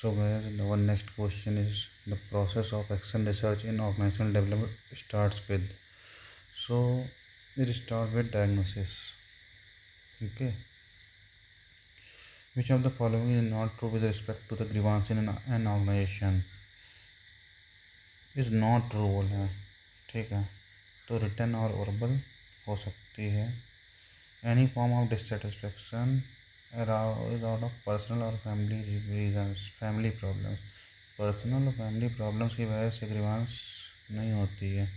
So guys, our next question is the process of action research in organizational development starts with. So it starts with diagnosis. Okay, which of the following is not true with respect to the grievance in an organization? Is not true बोला है, ठीक है, तो return और verbal हो सकती है. Any form of dissatisfaction is out of personal और family reasons, family problems. Personal और फैमिली प्रॉब्लम्स की वजह से ग्रीवांस नहीं होती है,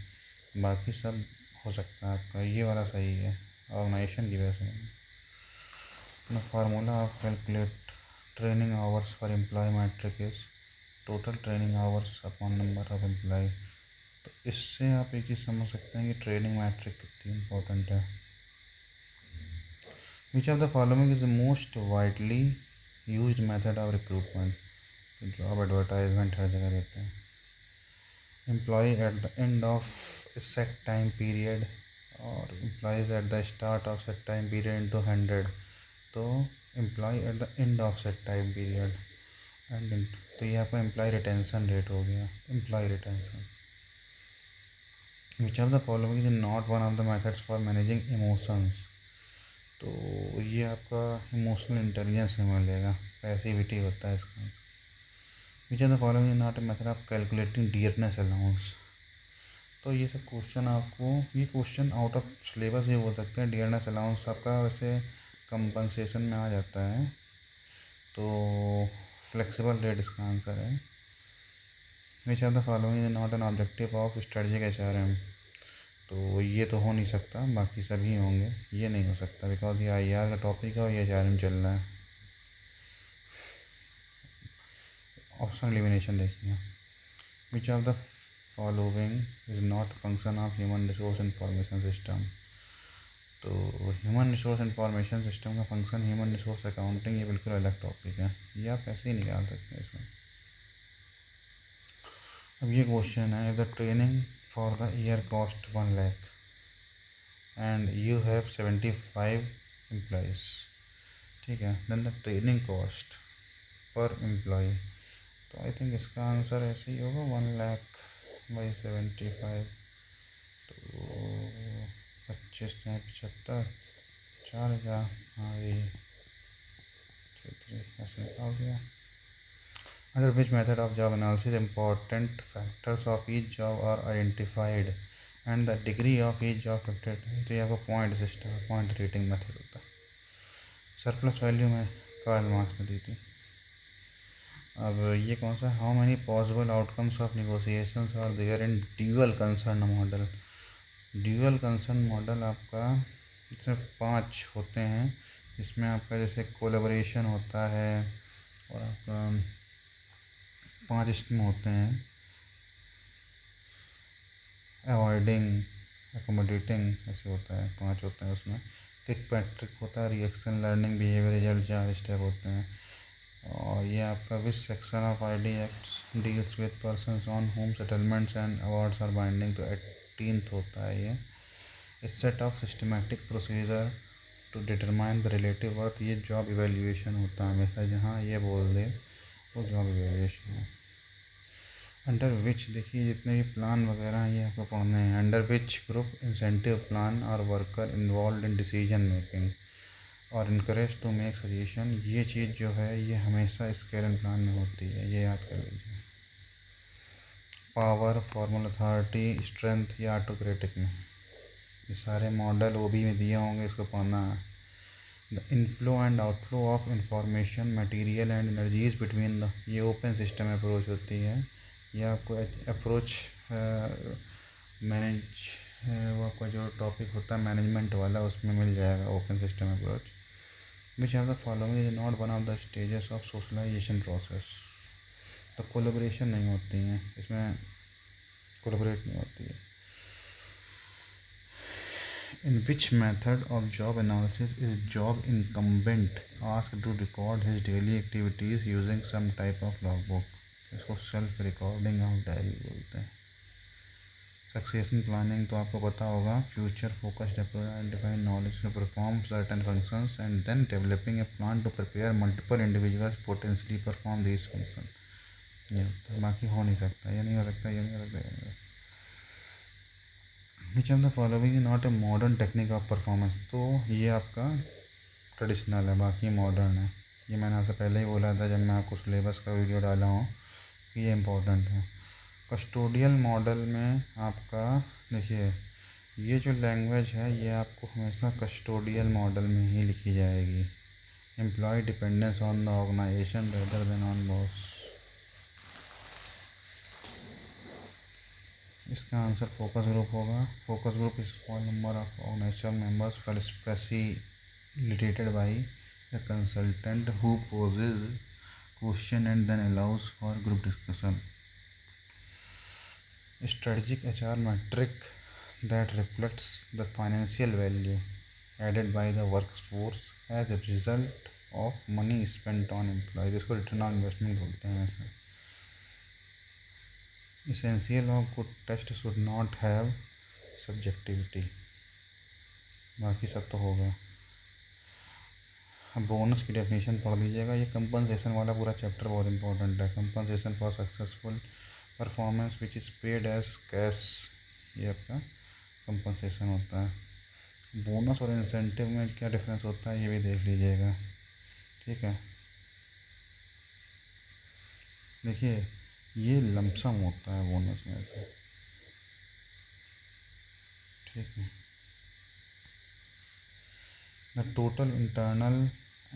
बाकी सब हो सकता है आपका. ये वाला सही है, ऑर्गेनाइजेशन की वजह से. Formula of calculate training hours for employ metric is total training hours upon number of employ. तो इससे आप एक चीज़ समझ सकते हैं कि ट्रेनिंग मैट्रिक कितनी इम्पोर्टेंट है. Which of the following is the most widely used method of recruitment. Job advertisement हर जगह देते हैं. Employ at the end of set time period और employees at the start of set time period into 100. तो employ at the end of set time period and, तो ये आपका employ retention rate हो गया, employ retention. Which of the following is not one of the methods for managing emotions. तो ये आपका emotional intelligence से मिलेगा, पैसिविटी होता है इसका. विच of the following is not a method of calculating dearness allowance. तो ये सब क्वेश्चन आपको, ये क्वेश्चन आउट ऑफ सिलेबस ही हो सकते हैं. डियरनेस अलाउंस आपका वैसे कंपनसेशन में आ जाता है, तो फ्लेक्सिबल रेट इसका आंसर है. Which of the following is not an objective of strategic HRM. तो ये तो हो नहीं सकता, बाकी सभी होंगे. ये नहीं हो सकता बिकॉज ये IR का टॉपिक है और ये HRM चल रहा है. ऑप्शन एलिमिनेशन देखिए. विच of the following is not function of human resource information system. तो ह्यूमन रिसोर्स इंफॉर्मेशन सिस्टम का फंक्शन ह्यूमन रिसोर्स अकाउंटिंग, ये बिल्कुल अलग टॉपिक है, ये आप ऐसे ही निकाल सकते हैं इसमें. अब ये क्वेश्चन है, if the training for the year cost 1 lakh and you have 75 employees, ठीक है, then the training cost per employ. तो आई थिंक इसका आंसर ऐसे ही होगा 1 लाख बाई 75. तो 25 से 75, 4,000. हाँ ये ऐसे निकाल दिया. Under which method of job analysis important factors of each job are identified and the degree of each job affected. तो ये आपका point system, point rating method होता है. सरप्लस वैल्यू में कार्ल मार्क्स ने दी थी. अब ये कौन सा, how many possible outcomes of negotiations are there in dual concern model. Dual concern model आपका इसमें 5 होते हैं, इसमें आपका जैसे कोलेबोरेशन होता है और आपका 5 स्टेम होते हैं. अवॉइडिंग, एकोमोडेटिंग, ऐसे होता है, 5 होते हैं उसमें. किक पैट्रिक होता है, reaction, learning, behaviour, result, 4 step होते हैं. और ये आपका which section of ID act deals with persons on whom settlements and awards are binding, तो 18th होता है ये. इस set of systematic procedure to determine the relative worth, ये जॉब इवेल्यूएशन होता है हमेशा, जहाँ ये बोल दे वो जॉब इवेल्यूएशन है. अंडर विच, देखिए जितने भी प्लान वगैरह हैं ये आपको पढ़ने हैं. Under which group incentive plan और worker involve in decision making और इनकरेज टू मेक सजेशन. ये चीज़ जो है ये हमेशा स्केल प्लान में होती है, ये याद कर लीजिए. पावर, फॉर्मल अथॉरिटी, स्ट्रेंथ या ऑटोक्रेटिक में, ये सारे मॉडल OB में दिए होंगे, इसको पढ़ना है. The inflow and outflow of information, material and energies between the, ये ओपन सिस्टम अप्रोच होती है. यह आपको अप्रोच मैनेज, वो आपका जो टॉपिक होता है मैनेजमेंट वाला, उसमें मिल जाएगा open system approach. Which are the following is not one of the stages of socialisation process. तो कोलेबोरेशन नहीं होती हैं इसमें, कोलेबोरेट नहीं होती है. In which method of job analysis is job incumbent asked to record his daily activities using some type of logbook. इसको self recording of diary बोलते हैं. सक्सेशन प्लानिंग तो आपको पता होगा, future focused approach, identifying knowledge to perform certain functions and then developing a plan to prepare multiple individuals potentially perform this function. ये होता है, बाकी हो नहीं सकता, ये नहीं हो सकता, ये नहीं हो सकता, ये नहीं हो सकता। विच of the following is not a modern technique of performance, तो ये आपका ट्रेडिशनल है, बाकी मॉडर्न है। ये मैंने आपसे पहले ही बोला था जब मैं आपको सिलेबस का वीडियो डाला हूँ कि ये इम्पोर्टेंट है। कस्टोडियल मॉडल में आपका देखिए, ये जो लैंग्वेज है ये आपको हमेशा कस्टोडियल मॉडल में ही लिखी जाएगी। Employ dependence on the organisation rather than on boss. इसका आंसर फोकस ग्रुप होगा। Focus group is small number of organisation members facilitated by a consultant who poses question and then allows for group discussion. Strategic HR metric that reflects the financial value added by the workforce as a result of money spent on employees, इसको return on investment बोलते हैं वैसे। Essential of good test should not have subjectivity, बाकी सब तो होगा। अब bonus की डेफिनेशन पढ़ लीजिएगा, ये कंपनसेशन वाला पूरा चैप्टर बहुत इंपॉर्टेंट है। Compensation for successful performance which is paid as cash, ये आपका कंपनसेशन होता है। बोनस और इंसेंटिव में क्या डिफरेंस होता है ये भी देख लीजिएगा, ठीक है। देखिए ये लमसम होता है बोनस में तो, ठीक है। The total internal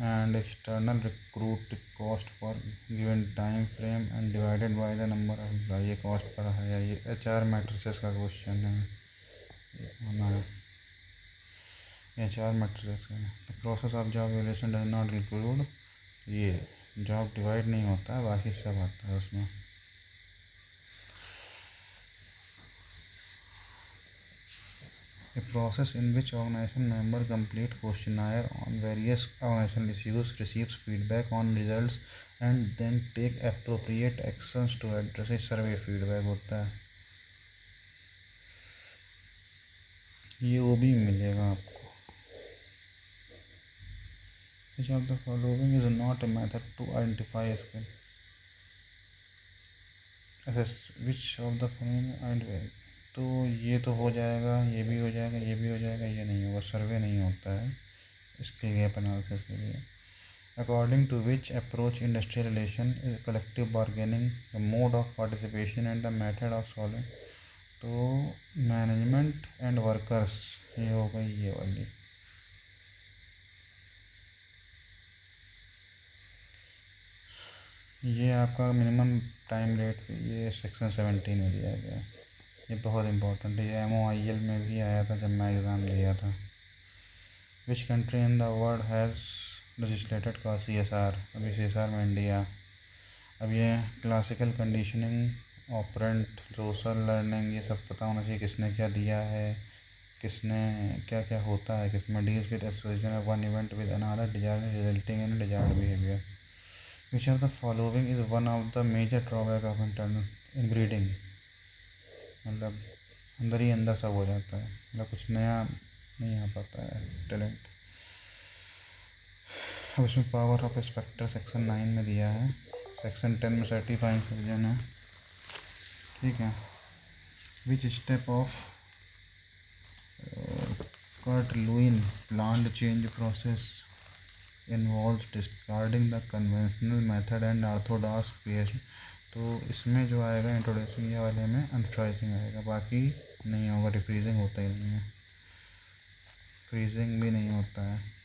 and external recruit cost for given time frame and divided by the number of employees, ये कॉस्ट पर है। ये HR मैट्रिसेस का क्वेश्चन है, हमारा HR मैट्रिसेस का। Process of job valuation does not include, ये job divide नहीं होता है, बाकी सब आता है उसमें। A process in which organization member complete questionnaire on various organizational issues, receives feedback on results and then take appropriate actions to address it, survey feedback होता है। ये वो भी मिलेगा आपको। Which of the following is not a method to identify a skill? Assess which of the following identify, तो ये तो हो जाएगा, ये भी हो जाएगा, ये भी हो जाएगा, ये नहीं होगा, सर्वे नहीं होता है स्किल गैप एनालिसिस के लिए। According to which approach industrial relation is collective bargaining, the mode of participation and the method of solving, तो मैनेजमेंट एंड वर्कर्स, ये हो गई ये वाली। ये आपका मिनिमम टाइम रेट, ये सेक्शन 17 में दिया गया है, ये बहुत इंपॉर्टेंट है। ये MOIL में भी आया था जब मैं एग्ज़ाम दिया था। Which country in the world has legislated का CSR, अभी CSR में इंडिया। अब ये classical conditioning, operant, social learning, ये सब पता होना चाहिए किसने क्या दिया है, किसने क्या क्या होता है किसमें। Deals with association of one event with another desired resulting in desired behaviour. Which of the following is one of the major drawback of internal inbreeding, मतलब अंदर ही अंदर सब हो जाता है, मतलब कुछ नया नहीं आ पाता है टैलेंट। अब इसमें पावर ऑफ स्पेक्टर सेक्शन 9 में दिया है, सेक्शन 10 में सर्टिफाइंग सर्जन है, ठीक है। Which step of Kurt Lewin planned change process involves discarding the conventional method and orthodox PH, तो इसमें जो आएगा इंट्रोड्यूसिंग ये वाले में अनफ्रीजिंग आएगा, बाकी नहीं होगा। डिफ्रीजिंग होता ही नहीं है, फ्रीजिंग भी नहीं होता है।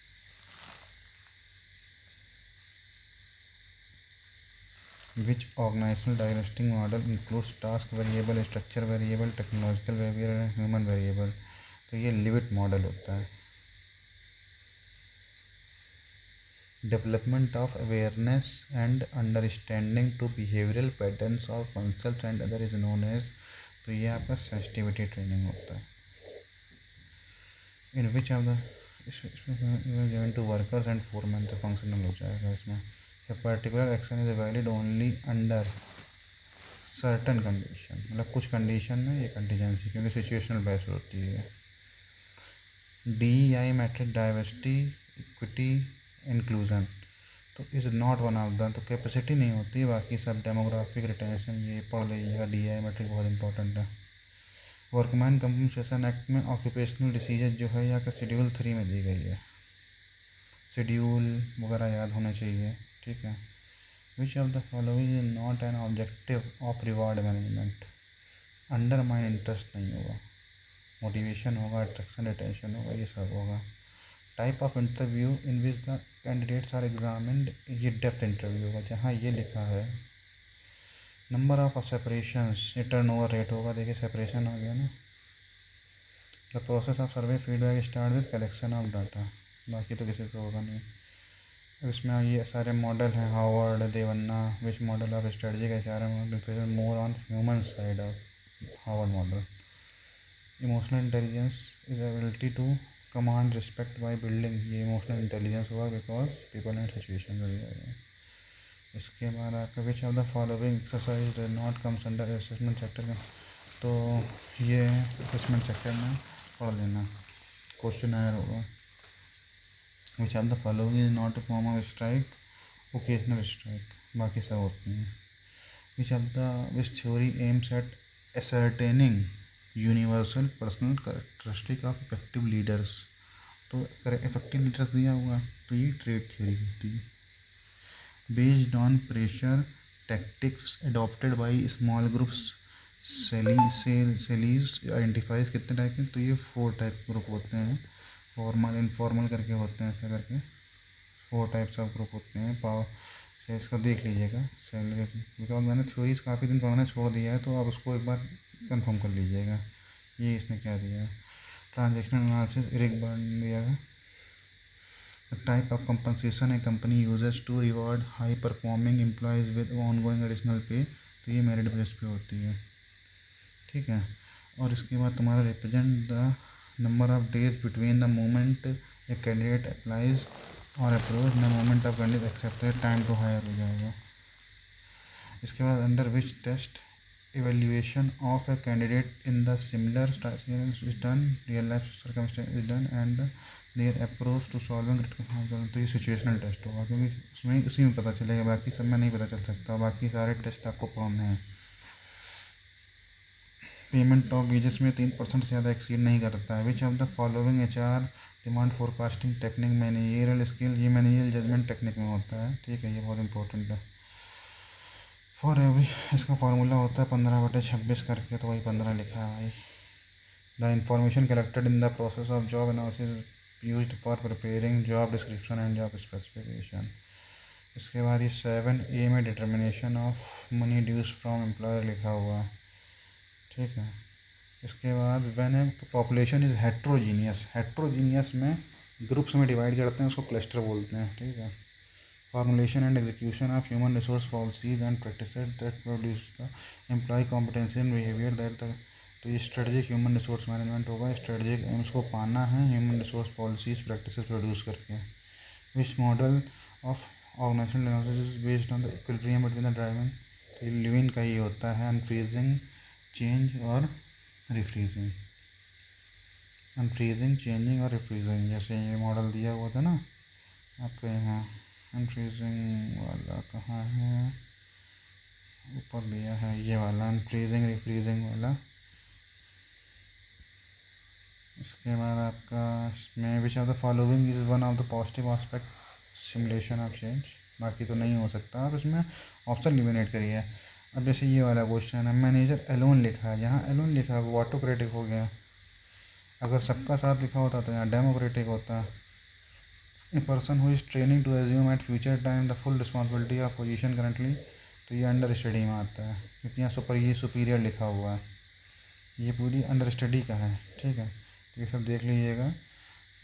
Which organisational diagnostic model includes task variable, structure variable, technological variable and human variable, तो ये लिविट मॉडल होता है। Development of awareness and understanding to behavioural patterns of concept and other is known as, तो ये आपका sensitivity training होता है। In which of the, इसमें given to workers and foreman, तो फंक्शनल हो जाएगा इसमें। A particular action is valid only under certain condition, मतलब कुछ कंडीशन में ये कंटीजेंसी, क्योंकि सिचुएशनल बेस्ड होती है। DEI metric diversity, equity, inclusion, तो is not one of the, तो कैपेसिटी नहीं होती, बाकी सब डेमोग्राफिक, रिटेंशन, ये पढ़ लीजिएगा। DEI मैट्रिक बहुत इंपॉर्टेंट है। वर्कमैन कंपनसेशन एक्ट में ऑक्यूपेशनल डिसीजन जो है यहाँ का शेड्यूल 3 में दी गई है। शेड्यूल वगैरह याद होना चाहिए, ठीक है। Which of the following is not an objective of reward management, undermine interest नहीं होगा, मोटिवेशन होगा, अट्रैक्शन, रिटेंशन होगा, ये सब होगा। Type of interview in which the candidates are examined, ये डेप्थ इंटरव्यू होगा, जहाँ ये लिखा है। नंबर ऑफ सेपरेशंस, ये टर्नओवर रेट होगा, देखिए सेपरेशन आ गया ना। The process of survey feedback start with collection of data, बाकी तो किसी को होगा नहीं। अब इसमें ये सारे मॉडल हैं, Harvard, Devanna, which model of strategy का HRM more on human side of Harvard model. Emotional intelligence is ability to command respect by building, ये इमोशनल इंटेलिजेंस हुआ बिकॉज पीपल एंड सिचुएशन। इसके बाद आपका which of the following exercise not comes under assessment sector में, तो ये assessment sector में पढ़ लेना, क्वेश्चन आयर होगा। Which of the following is not a form of strike, occasional strike, बाकी सब होती हैं। Which of the which theory aims at ascertaining universal personal characteristic of effective leaders, तो इफेक्टिव लीडर्स दिया हुआ, तो ये ट्रेड थ्योरी होती है। Based on pressure tactics adopted by small groups, Sayles identifies कितने टाइप के, तो ये 4 टाइप ग्रुप होते हैं, फॉर्मल, इनफॉर्मल करके होते हैं, ऐसा करके 4 टाइप्स ऑफ ग्रुप होते हैं। पावर से इसका देख लीजिएगा, बिकॉज मैंने थ्योरीज काफ़ी दिन पढ़ना छोड़ दिया है, तो आप उसको एक बार कंफर्म कर लीजिएगा। ये इसने क्या दिया है, ट्रांजेक्शनल एनालिसिस, इरिक बर्न दिया है। टाइप ऑफ कंपनसेशन है company users to reward high performing employees with ongoing additional pay, तो ये मेरिट बेस पे होती है, ठीक है। और इसके बाद तुम्हारा represent the number of days between the moment a candidate applies और approach the moment of candidate accepted, time to hire हो जाएगा। इसके बाद under which test evaluation of a candidate in the similar is done, real life circumstance is done and their approach to solving critical problem, तो ये situational test होगा, क्योंकि उसमें उसी में पता चलेगा, बाकी सब में नहीं पता चल सकता, बाकी सारे टेस्ट आपको पढ़ने हैं। पेमेंट ऑफ वेजेस में 3% से ज़्यादा एक्सीड नहीं करता है। Which of the following HR demand forecasting technique managerial skill, ये मैनेजरियल जजमेंट टेक्निक में होता है, ठीक है, ये बहुत इंपॉर्टेंट है। फॉर एवरी, इसका फार्मूला होता है 15/26 करके, तो वही 15 लिखा है भाई। The information collected in the process of job analysis used for preparing job description and job specification. इसके बाद ये 7A में determination of money dues from employer लिखा हुआ है, ठीक है। इसके बाद when a population is heterogeneous में ग्रुप्स में डिवाइड करते हैं, उसको क्लस्टर बोलते हैं, ठीक है। Formulation and execution of human resource policies and practices that produce the employee competency and behavior that the, तो ये स्ट्रेटजिक ह्यूमन रिसोर्स मैनेजमेंट होगा, स्ट्रेटजिक एम्स को पाना है human resource policies practices produce करके। Which model of organisational analysis is based on the equilibrium between the driving, तो Lewin का ये होता है अनफ्रीजिंग, चेंज और रिफ्रीजिंग, अनफ्रीजिंग, चेंजिंग और रिफ्रीजिंग, जैसे ये मॉडल दिया हुआ था ना आपके यहाँ। अनफ्रीजिंग वाला कहाँ है, ऊपर दिया है ये वाला अनफ्रीजिंग रिफ्रीजिंग वाला। इसके बाद आपका इसमें विच of the following is one of the positive aspect simulation of change, बाकी तो नहीं हो सकता, आप इसमें ऑप्शन एलिमिनेट करिए। अब जैसे ये वाला क्वेश्चन है, मैनेजर एलोन लिखा है, यहाँ एलोन लिखा है वो ऑटोक्रेटिक हो गया, अगर सबका साथ लिखा होता तो यहाँ डेमोक्रेटिक होता। A person who is training to assume at future time the full responsibility of position currently, तो ये अंडर स्टडी में आता है, क्योंकि यहाँ ये सुपीरियर लिखा हुआ है, ये पूरी अंडर स्टडी का है, ठीक है। तो ये सब देख लीजिएगा।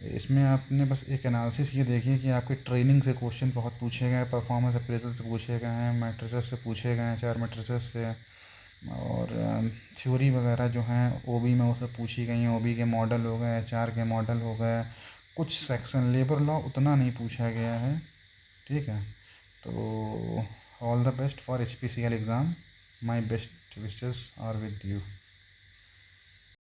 इसमें आपने बस एक एनालिसिस ये देखिए कि आपके ट्रेनिंग से क्वेश्चन बहुत पूछे गए, परफॉर्मेंस अप्रेजल से पूछे गए हैं, मैट्रिसेस से पूछे गए हैं, 4 मैट्रिसेस से, और थ्योरी वगैरह जो हैं OB में वो सब पूछी गई हैं, OB के मॉडल हो गए, HR के मॉडल हो गए, कुछ सेक्शन लेबर लॉ उतना नहीं पूछा गया है, ठीक है। तो all the best for HPCL exam, my best best wishes are with you.